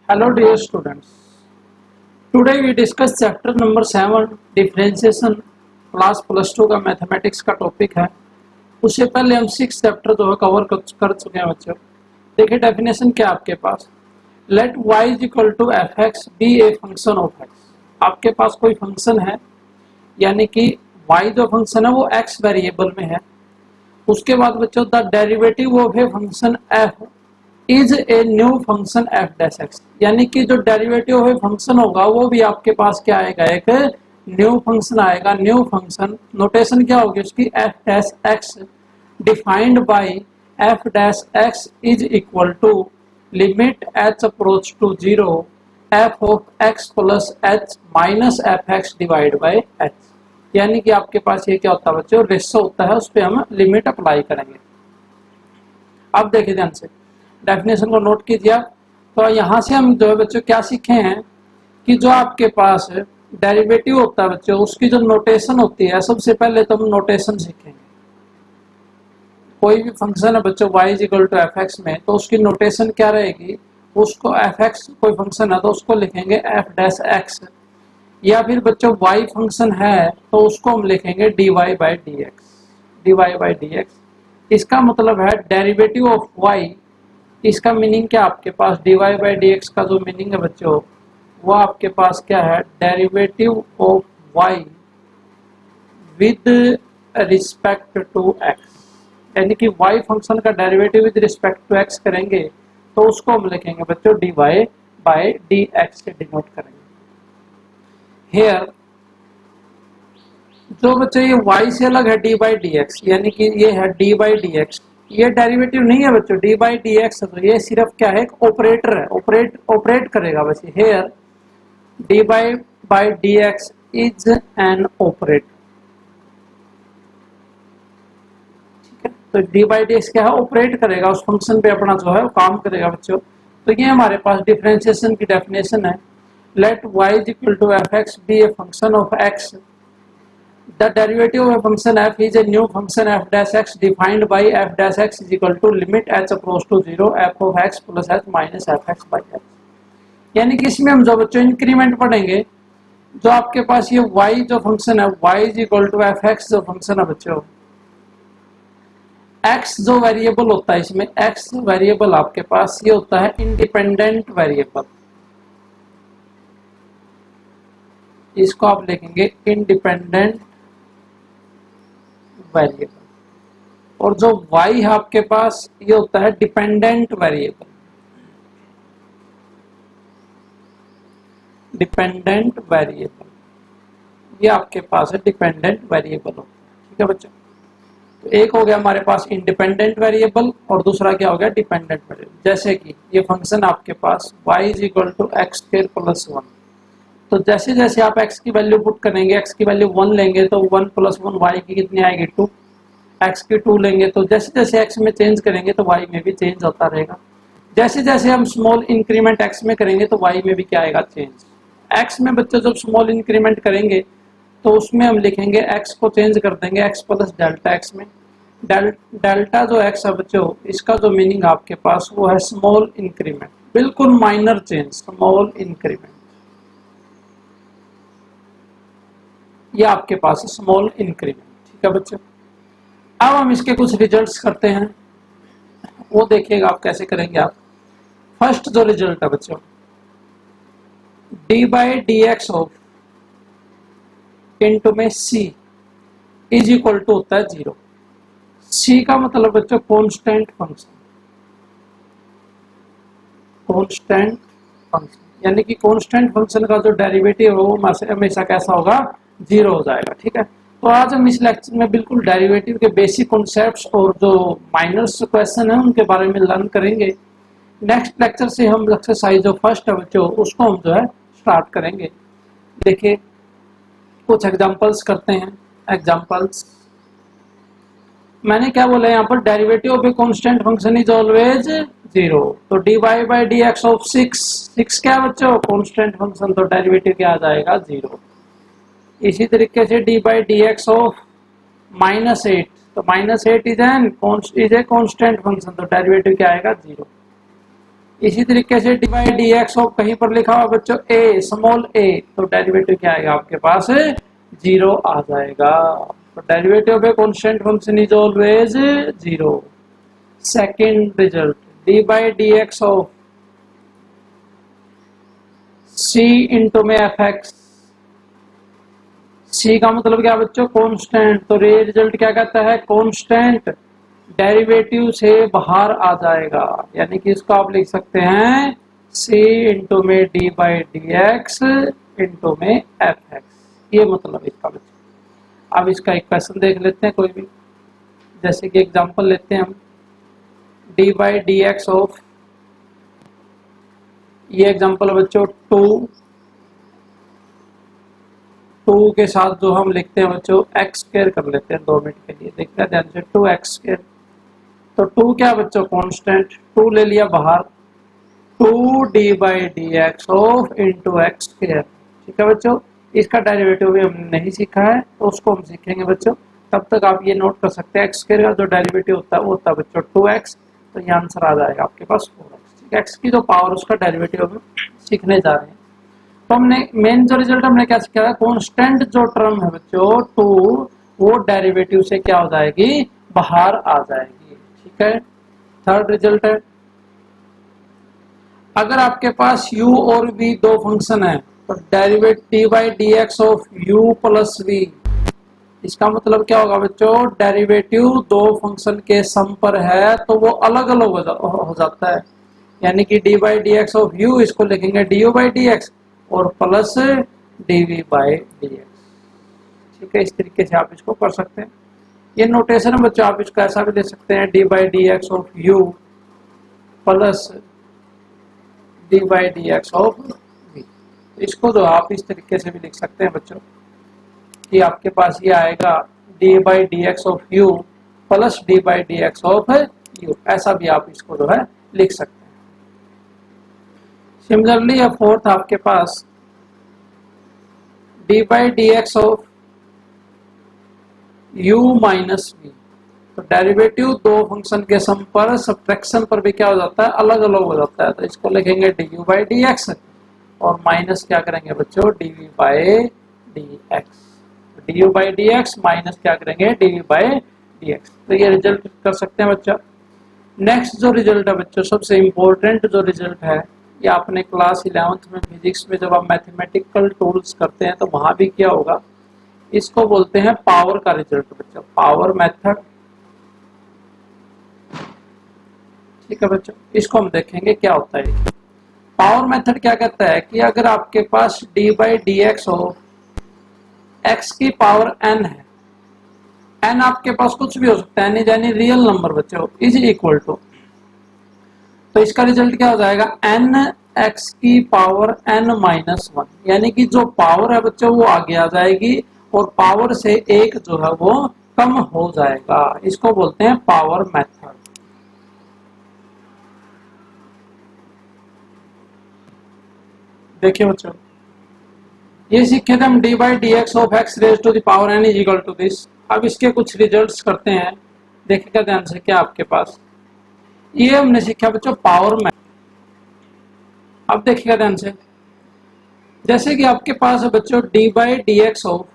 Hello dear students. Today we discuss chapter number 7 differentiation class +2 का mathematics का topic है। उससे पहले हम 6 चैप्टर जो है कवर कर चुके हैं बच्चों। देखिए डेफिनेशन क्या आपके पास, let y is equal to f x be a function of x. आपके पास कोई फंक्शन है यानी कि y जो फंक्शन है वो x वेरिएबल में है। उसके बाद बच्चों the derivative of a function f is a new function F dash x, यानी कि जो डेरिवेटिव ऑफ ए फंक्शन होगा वो भी आपके पास क्या आएगा, एक न्यू फंक्शन आएगा। न्यू फंक्शन नोटेशन क्या होगी उसकी, f dash x defined by f dash x is equal to limit h approach to 0 f of x plus h minus f x divide by h. यानी कि आपके पास ये क्या होता है बच्चों, रेशो होता है, उस पर हम लिमिट अप्लाई करेंगे। अब देखिए ध्यान से डेफिनेशन को नोट कीजिए आप। तो यहाँ से हम जो है बच्चों क्या सीखे हैं कि जो आपके पास डेरिवेटिव होता है बच्चों उसकी जो नोटेशन होती है, सबसे पहले तो हम नोटेशन सीखेंगे। कोई भी फंक्शन है बच्चों y is equal to f x में, तो उसकी नोटेशन क्या रहेगी, उसको एफ एक्स कोई फंक्शन है तो उसको लिखेंगे एफ डैश एक्स, या फिर बच्चों y फंक्शन है तो उसको हम लिखेंगे dy by d x, d y by d x. इसका मतलब है डेरिवेटिव ऑफ y, इसका मीनिंग क्या आपके पास, dy बाई डी एक्स का जो मीनिंग है बच्चों वो आपके पास क्या है, derivative of y with respect to x। यानी कि y फंक्शन का derivative with respect to x करेंगे तो उसको हम लिखेंगे बच्चों dy बाई डी एक्स से डिनोट करेंगे। हेयर जो बच्चों ये y से अलग है डी बाई डी एक्स, यानी कि ये है डी बाई डी एक्स, ये डेरिवेटिव नहीं है बच्चों, डी बाई डी एक्स है, तो ये सिर्फ क्या है, एक ऑपरेटर है, ऑपरेट करेगा बस। Here d by d x is an operator, ठीक है। तो डी बाई डी एक्स क्या है, ऑपरेट करेगा उस फंक्शन पे, अपना जो है वो काम करेगा बच्चों। तो ये हमारे पास डिफरेंशिएशन की डेफिनेशन है। Let y is equal to f x be a function of x, the derivative of a function f is a new function f dash x defined by f dash x is equal to limit h approach to 0 f of x plus h minus f x by h। यानी कि इसमें हम जो बच्चों increment पढ़ेंगे, जो आपके पास ये y जो फंक्शन है y is equal to f x जो फंक्शन है बच्चों, x जो वेरिएबल होता है इसमें, x वेरिएबल आपके पास ये होता है इंडिपेंडेंट वेरिएबल, इसको आप लिखेंगे इंडिपेंडेंट वेरिएबल। और जो y है आपके पास ये होता है डिपेंडेंट वेरिएबल, डिपेंडेंट वेरिएबल ये आपके पास है डिपेंडेंट वेरिएबल, ठीक है बच्चों। तो एक हो गया हमारे पास इंडिपेंडेंट वेरिएबल और दूसरा क्या हो गया, डिपेंडेंट वेरिएबल। जैसे कि ये फंक्शन आपके पास y is equal to x square plus 1, तो जैसे जैसे आप x की वैल्यू पुट करेंगे, x की वैल्यू 1 लेंगे तो 1 प्लस 1 y की कितनी आएगी 2, x की 2 लेंगे तो जैसे जैसे x में चेंज करेंगे तो y में भी चेंज होता रहेगा। जैसे जैसे हम स्मॉल इंक्रीमेंट x में करेंगे तो y में भी क्या आएगा, चेंज। x में बच्चों जब स्मॉल इंक्रीमेंट करेंगे तो उसमें हम लिखेंगे x को चेंज कर देंगे x प्लस डेल्टा x में। डेल्टा जो x है बच्चों इसका जो मीनिंग आपके पास वो है स्मॉल इंक्रीमेंट, बिल्कुल माइनर चेंज, स्मॉल इंक्रीमेंट, ये आपके पास है स्मॉल इंक्रीमेंट, ठीक है बच्चों। अब हम इसके कुछ रिजल्ट्स करते हैं, वो देखिएगा आप कैसे करेंगे आप। फर्स्ट जो रिजल्ट है बच्चों, d by d x of into में c इज इक्वल टू होता है 0। c का मतलब बच्चों कांस्टेंट फंक्शन, कांस्टेंट फंक्शन, यानी कि कांस्टेंट फंक्शन का जो डेरिवेटिव है वो हमेशा कैसा होगा, 0 हो जाएगा, ठीक है। तो आज हम इस लेक्चर में बिल्कुल डेरिवेटिव के बेसिक कॉन्सेप्ट्स और जो माइनर्स क्वेश्चन है उनके बारे में लर्न करेंगे। नेक्स्ट लेक्चर से हम एक्सरसाइज जो फर्स्ट है बच्चों उसको हम जो है स्टार्ट करेंगे। देखिए कुछ एग्जांपल्स करते हैं। एग्जांपल्स मैंने क्या बोला यहाँ पर, derivative of a constant function is always 0। तो d y by d x of 6 क्या बच्चों, कांस्टेंट फंक्शन, तो डेरिवेटिव क्या आ जाएगा, 0। इसी तरीके से D by d x of -8, तो -8 इज ए कांस्टेंट फंक्शन, तो डेरिवेटिव क्या आएगा, 0। इसी तरीके से D by d x of कहीं पर लिखा हुआ बच्चों ए स्मॉल ए, तो डेरिवेटिव क्या आएगा आपके पास 0 आ जाएगा। तो derivative of a constant function is always 0। Second result D by d x of C into में एफ एक्स, सी का मतलब क्या बच्चों कांस्टेंट, तो ये रिजल्ट क्या कहता है कांस्टेंट डेरिवेटिव से बाहर आ जाएगा, यानी कि इसको आप लिख सकते हैं सी इंटू में d by d x into में एफ एक्स, ये मतलब इसका बच्चों। अब इसका एक क्वेश्चन देख लेते हैं कोई भी, जैसे कि एग्जांपल लेते हैं हम d by d x of, ये एग्जांपल बच्चों 2 के साथ जो हम लिखते हैं बच्चों एक्स स्क्वायर कर लेते हैं 2 मिनट के लिए, देखते हैं ध्यान से 2x स्क्वायर, तो 2 क्या बच्चों कांस्टेंट, 2 ले लिया बाहर, 2 D by d x of into x square, ठीक है बच्चों। इसका डेरिवेटिव भी हमने नहीं सीखा है तो उसको हम सीखेंगे बच्चों, तब तक आप ये नोट कर सकते हैं एक्स स्क्वायर का जो डेरिवेटिव होता है वो होता है बच्चों 2x, तो ये आंसर आ जाएगा आपके पास 4x, ठीक है। एक्स की जो पावर उसका डेरिवेटिव हम सीखने जा रहे हैं। तो हमने मेन जो रिजल्ट हमने क्या सीखा है, कांस्टेंट जो टर्म है बच्चों 2 वो डेरिवेटिव से क्या हो जाएगी बाहर आ जाएगी, ठीक है। थर्ड रिजल्ट है अगर आपके पास u और v दो फंक्शन है तो derivative by d x of u plus v, इसका मतलब क्या होगा बच्चों डेरिवेटिव दो फंक्शन के सम पर है तो वो अलग अलग हो जाता है, यानी कि d by d x of u इसको लिखेंगे d u by d x और plus d v by d x, ठीक है। इस तरीके से आप इसको कर सकते हैं, ये नोटेशन है बच्चों, आप इसको ऐसा भी ले सकते हैं d by d x of u plus d by d x of v, इसको तो आप इस तरीके से भी लिख सकते हैं बच्चों कि आपके पास ये आएगा D by d x of u plus d by d x of you, ऐसा भी आप इसको जो है लिख सकते हैं। सिमिलरली अब फोर्थ आपके पास d by d x of u minus v, तो डेरिवेटिव दो फंक्शन के सम पर सब्ट्रैक्शन पर भी क्या हो जाता है अलग अलग हो जाता है, तो इसको लिखेंगे d u by d x और माइनस क्या करेंगे बच्चों d v by d x, d u by d x minus क्या करेंगे d v by d x, तो ये रिजल्ट कर सकते हैं बच्चों। नेक्स्ट जो रिजल्ट है बच्चों सबसे इम्पोर्टेंट जो रिजल्ट है, ये आपने क्लास 11th में फिजिक्स में जब आप मैथमेटिकल टूल्स करते हैं तो वहां भी क्या होगा, इसको बोलते हैं पावर का रिजल्ट बच्चों, पावर मेथड, ठीक है बच्चों। इसको हम देखेंगे क्या होता है। पावर मेथड क्या कहता है कि अगर आपके पास डी बाई डी एक्स हो, एक्स की पावर n है, n आपके पास कुछ भी हो सकता है यानी रियल नंबर बच्चों, इज इक्वल टू, तो इसका रिजल्ट क्या हो जाएगा n x की पावर n माइनस 1, यानी कि जो पावर है बच्चों वो आगे आ जाएगी और पावर से एक जो है वो कम हो जाएगा, इसको बोलते हैं पावर मेथड। देखिए बच्चों ये सीखे थे हम d by d x of x raise to the power n is equal to this. अब इसके कुछ रिजल्ट्स करते हैं, देखिएगा ध्यान से क्या आपके पास, ये हमने सीखा बच्चों पावर मेथड। अब देखिएगा ध्यान से, जैसे कि आपके पास है बच्चों d by d x of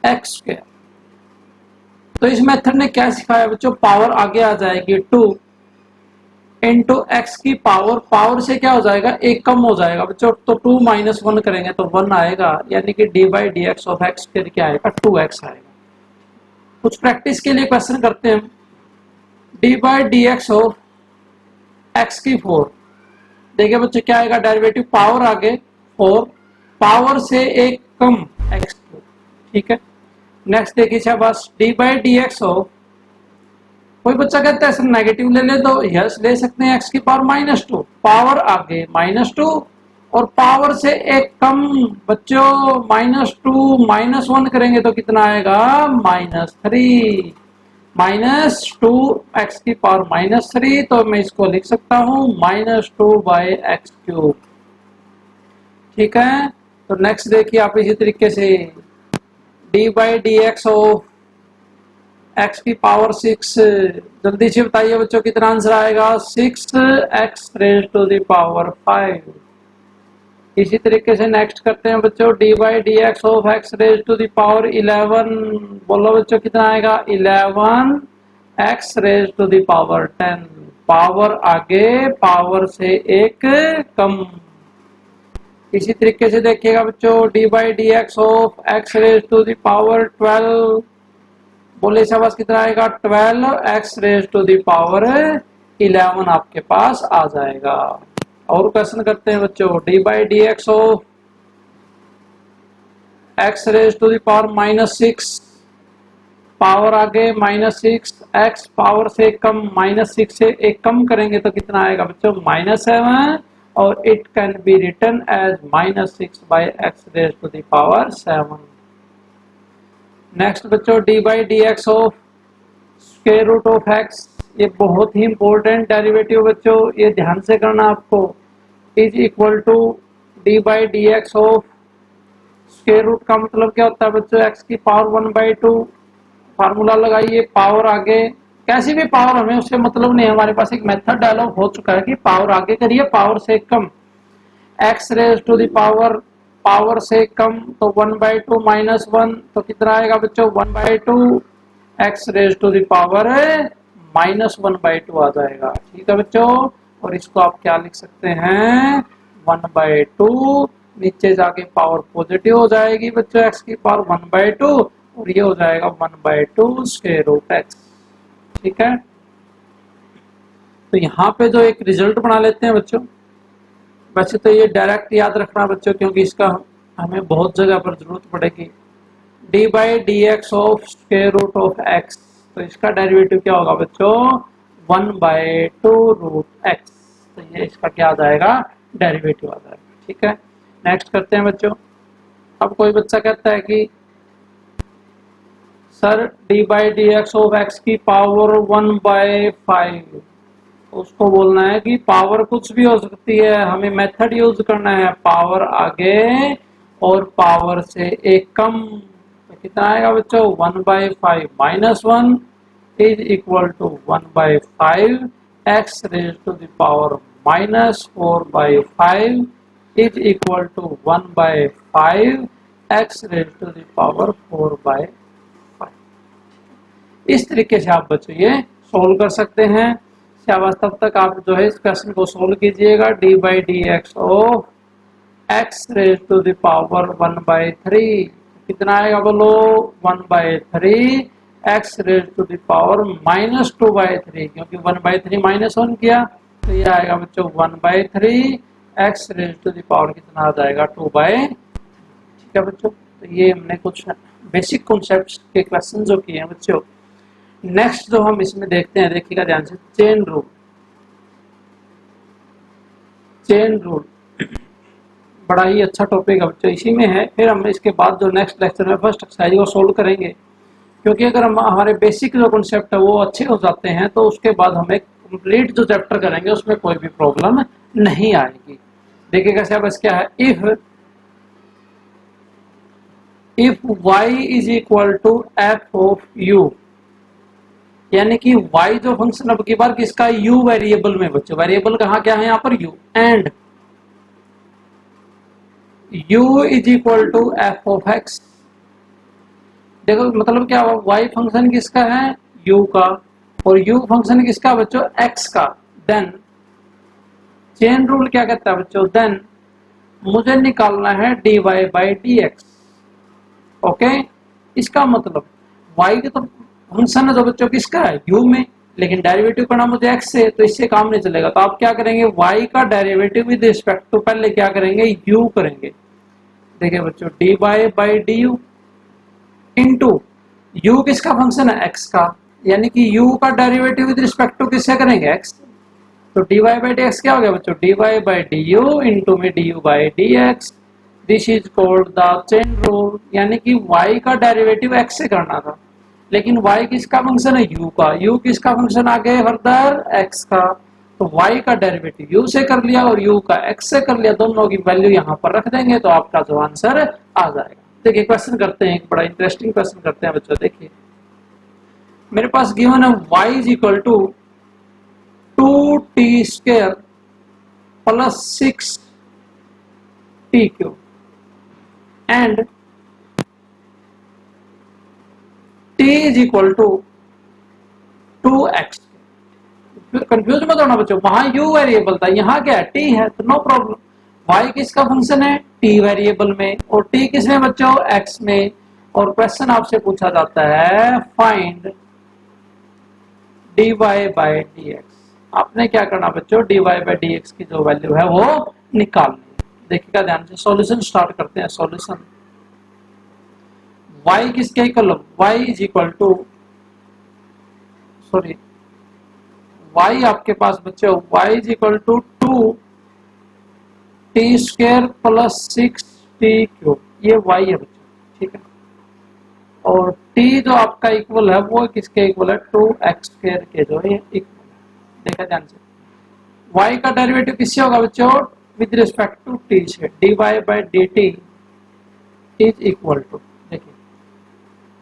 x square, तो इस मेथड ने क्या सिखाया बच्चों, पावर आगे आ जाएगी 2 इंटू एक्स की पावर, पावर से क्या हो जाएगा एक कम हो जाएगा बच्चों, तो 2 माइनस 1 करेंगे तो 1 आएगा, यानी कि d by d x of x square क्या आएगा 2x आएगा। कुछ प्रैक्टिस के लिए क्वेश्चन करते हैं, d by d x of x की 4, देखिए बच्चे क्या आएगा डेरिवेटिव, पावर आगे 4 पावर से एक कम x, ठीक है। नेक्स्ट देखिए शाबाश D by d x of, कोई बच्चा कहता है सर नेगेटिव ले ले तो यस ले सकते हैं, x की पावर -2 पावर आगे -2 और पावर से एक कम बच्चों -2 -1 करेंगे तो कितना आएगा -3, -2 x की पावर -3, तो मैं इसको लिख सकता हूँ -2 बाई एक्स क्यूब, ठीक है। तो नेक्स्ट देखिए आप इसी तरीके से D by d x of x की पावर 6, जल्दी से बताइए बच्चों कितना आंसर आएगा, 6x raise to the power 5। इसी तरीके से नेक्स्ट करते हैं बच्चों, d by d x of x raise to the power 11, बोलो बच्चों कितना आएगा, 11x raise to the power 10, power आगे पावर से एक कम। इसी तरीके से देखिएगा बच्चों, d by d x of x raise to the power 12, बोले शाबाश कितना आएगा, 12x raise to the power 11 आपके पास आ जाएगा। और क्वेश्चन करते हैं बच्चों, d by d x of x raise to the power -6, power आगे -6, x पावर से कम, -6 से एक कम करेंगे तो कितना आएगा बच्चों, -7, और it can be written as -6 by x raise to the power 7। Next बच्चों, d by d x of square root of x, ये बहुत ही इंपॉर्टेंट डेरिवेटिव बच्चों, ये ध्यान से करना आपको, is equal to d by d x of square root का मतलब क्या होता है बच्चों, x की पावर 1/2, फार्मूला लगाइए, पावर आगे कैसी भी पावर हमें उससे मतलब नहीं, हमारे पास एक मेथड डेवलप हो चुका है कि पावर आगे करिए पावर से कम, x raise to the power से कम, तो 1/2 -1, तो कितना आएगा बच्चों, 1/2 x raise to the power -1/2 आ जाएगा। ठीक है बच्चों, और इसको आप क्या लिख सकते हैं, 1/2, नीचे जाके पावर पॉजिटिव हो जाएगी बच्चों, x की पावर 1/2, और ये हो जाएगा 1/2 स्क्वायर रूट x। ठीक है, तो यहाँ पे जो एक रिजल्ट बना लेते हैं बच्चों, वैसे तो ये डायरेक्ट याद रखना बच्चों, क्योंकि इसका हमें बहुत जगह पर जरूरत पड़ेगी, d by d x of square root of x, तो इसका डेरिवेटिव क्या होगा बच्चों, 1/2 रूट एक्स, तो ये इसका क्या आ जाएगा, डेरिवेटिव आ जाएगा। ठीक है, नेक्स्ट करते हैं बच्चों। अब कोई बच्चा कहता है कि sir D by d x of x की पावर 1/5, उसको बोलना है कि पावर कुछ भी हो सकती है, हमें मेथड यूज करना है, पावर आगे और पावर से एक कम, तो कितना आएगा बच्चों, 1/5 -1 is equal to 1/5 x raise to the power -4/5 is equal to 1/5 x raise to the power 4/5। इस तरीके से आप बच्चों ये सोल्व कर सकते हैं। शाबाश, तब तक आप जो है इस क्वेश्चन को सोल्व कीजिएगा, d by d x of x raise to the power 1/3, कितना आएगा बोलो, 1/3 x raise to the power -2/3, क्योंकि 1/3 -1 किया, तो ये आएगा बच्चों 1/3 x raise to the power कितना आ जाएगा, 2/3। ठीक है बच्चों, तो ये हमने कुछ बेसिक कॉन्सेप्ट्स के क्वेश्चन जो किए हैं बच्चों। नेक्स्ट जो हम इसमें देखते हैं, देखिएगा ध्यान से, चेन रूल। चेन रूल बड़ा ही अच्छा टॉपिक है बच्चों, इसी में है। फिर हम इसके बाद जो नेक्स्ट लेक्चर में फर्स्ट एक्सरसाइज को सोल्व करेंगे, क्योंकि अगर हम हमारे बेसिक जो कॉन्सेप्ट है वो अच्छे हो जाते हैं तो उसके बाद हमें कंप्लीट जो चैप्टर करेंगे उसमें कोई भी प्रॉब्लम नहीं आएगी। देखिएगा शाबाश, क्या है, if y is equal to f of u, यानी कि y जो फंक्शन अब की बार किसका, u वेरिएबल में बच्चों, वेरिएबल कहाँ क्या है यहाँ पर, u, and u is equal to f of x। देखो मतलब क्या हुआ, y फंक्शन किसका है, u का, और u फंक्शन किसका बच्चों, x का। देन चेन रूल क्या कहता है बच्चों, देन मुझे निकालना है dy बाई dx। ओके, इसका मतलब y के तो फंक्शन है जो बच्चों किसका है, u में, लेकिन डेरिवेटिव करना मुझे x से, तो इससे काम नहीं चलेगा। तो आप क्या करेंगे, y का डेरिवेटिव विद रिस्पेक्ट टू पहले क्या करेंगे, u करेंगे। देखिए बच्चों, dy by du into u किसका फंक्शन है, x का, यानी कि u का डेरिवेटिव विद रिस्पेक्ट टू किससे करेंगे, x। तो dy बाई dx क्या हो गया बच्चों, dy बाई du इंटू में du by dx। This is called the chain rule, यानी कि y का डेरिवेटिव x से करना था, लेकिन y किसका फंक्शन है, u का, u किसका फंक्शन आ गया फर्दर, x का, तो y का डेरिवेटिव u से कर लिया और u का x से कर लिया, दोनों की वैल्यू यहाँ पर रख देंगे तो आपका जो आंसर आ जाएगा। देखिए क्वेश्चन करते हैं, एक बड़ा इंटरेस्टिंग क्वेश्चन करते हैं बच्चों। देखिए मेरे पास गिवन है y is equal to 2t square plus 6t cube and t is equal to 2x। Confuse मत होना बच्चों, वहां u वेरिएबल था, यहाँ क्या है t है, तो नो प्रॉब्लम। y किसका फंक्शन है, t वेरिएबल में, और t किस में बच्चों, x में। और क्वेश्चन आपसे पूछा जाता है फाइंड dy बाय dx। आपने क्या करना बच्चों, dy बाय dx की जो वैल्यू है वो निकालनी है। देखिएगा ध्यान से, सॉल्यूशन स्टार्ट करते हैं। सॉल्यूशन y किसके equal, y is equal to sorry y आपके पास बच्चों y is equal to 2t square plus 6t cube, ये y है बच्चों, ठीक है। और t जो आपका इक्वल है वो किसके इक्वल है, 2x स्क्वायर के जो है इक्वल है। देखा ध्यान से, y का डेरिवेटिव किससे होगा बच्चों, विद रिस्पेक्ट टू t से, dy by dt is equal to, देखिए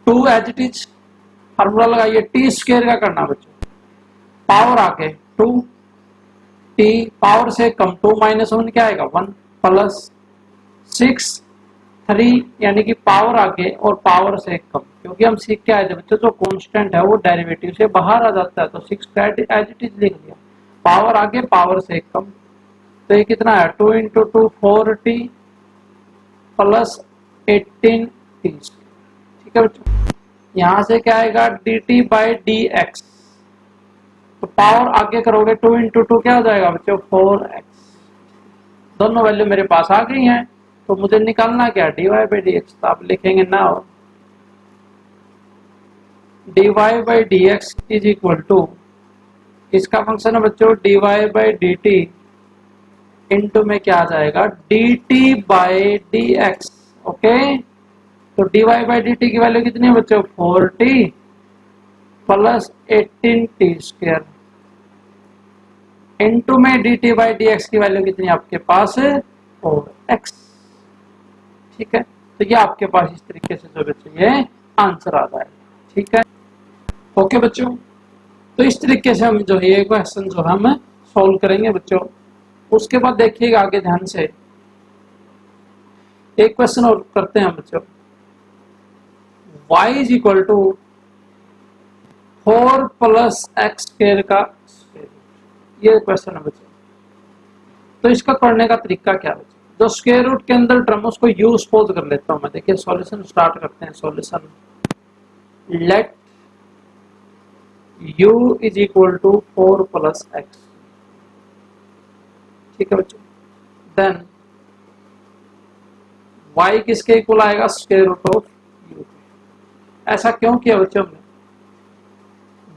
2 एज इट इज, फार्मूला लगाइए, t स्क्वायर का करना बच्चों, पावर आके 2, t पावर से कम 2 माइनस 1 क्या आएगा 1, प्लस 6 3 यानी कि पावर आगे और पावर से कम, क्योंकि हम सीख के आए थे बच्चों जो कांस्टेंट है वो डेरिवेटिव से बाहर आ जाता है, तो 6 एज इट इज लिख लिया, पावर आगे पावर से कम, तो ये कितना है 2 इंटू 2 4t प्लस 18t, ठीक है बच्चों। यहाँ से क्या आएगा dt बाई dx, तो पावर आगे करोगे 2 इंटू 2 क्या हो जाएगा बच्चों 4x। दोनों वैल्यू मेरे पास आ गई हैं, तो मुझे निकालना क्या dy बाई dx, तो आप लिखेंगे now dy by dx is equal to, इसका फंक्शन है बच्चों dy बाई dt इंटू में क्या आ जाएगा dt बाई dx, ओके। तो dy बाई dt की वैल्यू कितनी है बच्चों 4t plus 18t square into में dt बाई dx की वैल्यू कितनी आपके पास है 4x, ठीक है। तो ये आपके पास इस तरीके से जो बच्चों ये आंसर आ जाएगा, ठीक है, ओके बच्चों। तो इस तरीके से हम जो है ये क्वेश्चन जो हम सॉल्व करेंगे बच्चों। उसके बाद देखिएगा आगे ध्यान से, एक क्वेश्चन और करते हैं बच्चों, y is equal to 4 plus x square का स्क्वायर, ये क्वेश्चन है बच्चों। तो इसका करने का तरीका क्या है बच्चों, जो स्क्वायर रूट के अंदर टर्म उसको u सपोज कर लेता हूं मैं। देखिए सॉल्यूशन स्टार्ट करते हैं। Solution let u is equal to 4 plus x, ठीक है बच्चों। देन y किसके इक्वल आएगा स्क्वायर रूट ऑफ u। ऐसा क्यों किया बच्चों हमने,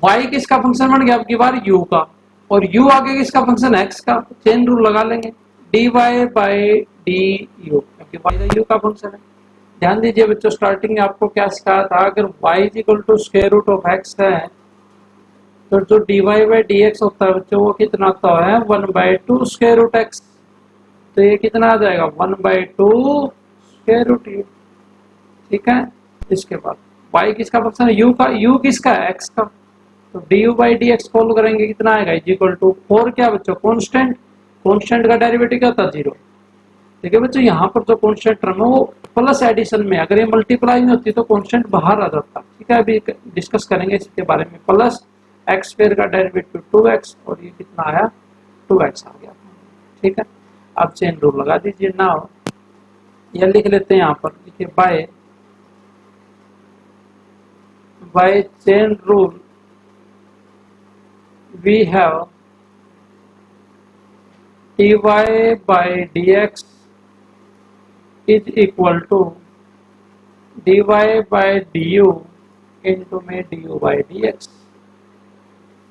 y किसका फंक्शन बन गया अब की बार u का, और u आगे किसका फंक्शन x का, चेन रूल लगा लेंगे dy बाई du, क्योंकि y u का फंक्शन है। ध्यान दीजिए बच्चों, स्टार्टिंग में आपको क्या सिखाया था, अगर y is equal to square root of x है तो जो dy बाई dx होता है बच्चों वो कितना होता है 1/2 स्क्वायर रूट x, तो ये कितना आ जाएगा 1/2 स्क्वायर रूट u, ठीक है। इसके बाद y किसका फंक्शन है u का, u किसका है x का, तो du बाई dx सॉल्व करेंगे कितना आएगा इज इक्वल टू 4 क्या बच्चों कांस्टेंट, कांस्टेंट का डेरिवेटिव क्या होता है 0। देखिए बच्चों यहाँ पर जो कांस्टेंट टर्म है वो प्लस एडिशन में, अगर ये मल्टीप्लाई में होती तो कांस्टेंट बाहर आ जाता, ठीक है। अभी डिस्कस करेंगे इसके बारे में। प्लस एक्स स्क्वायर का डेरिवेटिव 2x और ये कितना आया 2x आ गया, ठीक है। अब चेन रूल लगा दीजिए ना, ये लिख लेते हैं यहाँ पर, देखिए by chain rule we have dy by dx is equal to dy by du into में du by dx,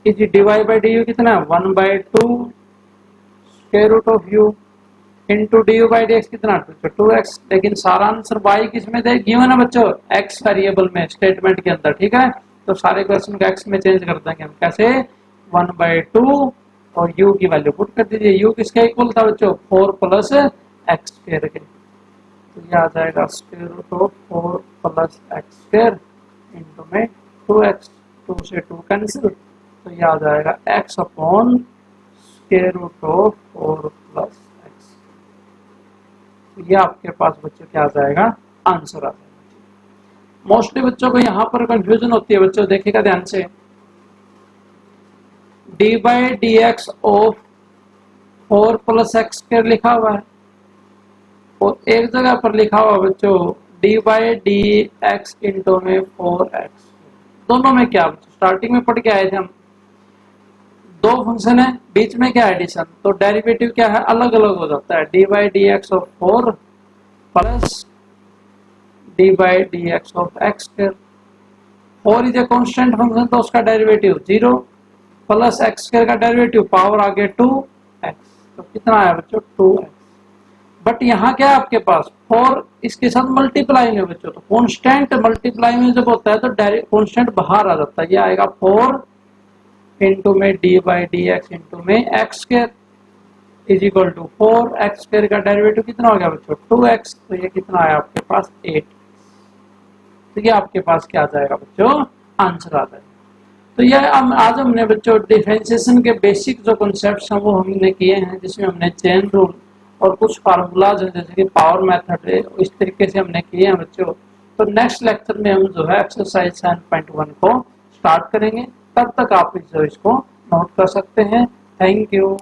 इस dy by du कितना है 1/2 square root of u into du by dx कितना 2x। लेकिन सारा आंसर y किस में they given है बच्चों x वेरिएबल में, स्टेटमेंट के अंदर, ठीक है। तो सारे क्वेश्चन को x में चेंज कर देंगे हम, कैसे 1/2 और u की वैल्यू पुट कर दीजिए। u किसके इक्वल था बच्चों 4 प्लस एक्स स्क्वायर के, तो ये आ जाएगा square root of 4 plus x square into में 2x, 2 से 2 कैंसिल, तो ये आ जाएगा x upon square root of 4 plus x. ये आपके पास बच्चों क्या आ जाएगा, आंसर आ जाएगा। मोस्टली बच्चों को यहाँ पर कंफ्यूजन होती है बच्चों, देखिएगा ध्यान से, D by d x of 4 plus x square लिखा हुआ है और एक जगह पर लिखा हुआ बच्चों d by d x into में 4x। दोनों में क्या बच्चों, स्टार्टिंग में पढ़ के आए थे हम, दो फंक्शन है, बीच में क्या एडिशन, तो डेरिवेटिव क्या है, अलग अलग हो जाता है। D by d x of 4 plus d by d x of x square. 4 is a constant function तो उसका डेरिवेटिव 0 प्लस एक्स स्क्वायर का डेरिवेटिव पावर आगे 2x, तो कितना आया बच्चों 2x। बट यहाँ क्या है आपके पास 4 इसके साथ मल्टीप्लाई में बच्चों, तो कांस्टेंट मल्टीप्लाई में जब होता है तो डायरेक्ट कांस्टेंट बाहर आ जाता है, ये आएगा 4 इंटू में d by d x into में x square is equal to 4 x square का डेरिवेटिव कितना हो गया बच्चों 2x, तो ये कितना आया आपके पास 8। तो ये आपके पास क्या आ जाएगा बच्चों, आंसर आ जाएगा। तो ये आज हमने बच्चों डिफरेंशिएशन के बेसिक जो कॉन्सेप्ट्स हैं वो हमने किए हैं, जिसमें हमने चेन रूल और कुछ फार्मूलाज हैं जैसे कि पावर मेथड है, इस तरीके से हमने किए हैं बच्चों। तो नेक्स्ट लेक्चर में हम जो है एक्सरसाइज 7.1 को स्टार्ट करेंगे, तब तक आप इसको नोट कर सकते हैं। Thank you.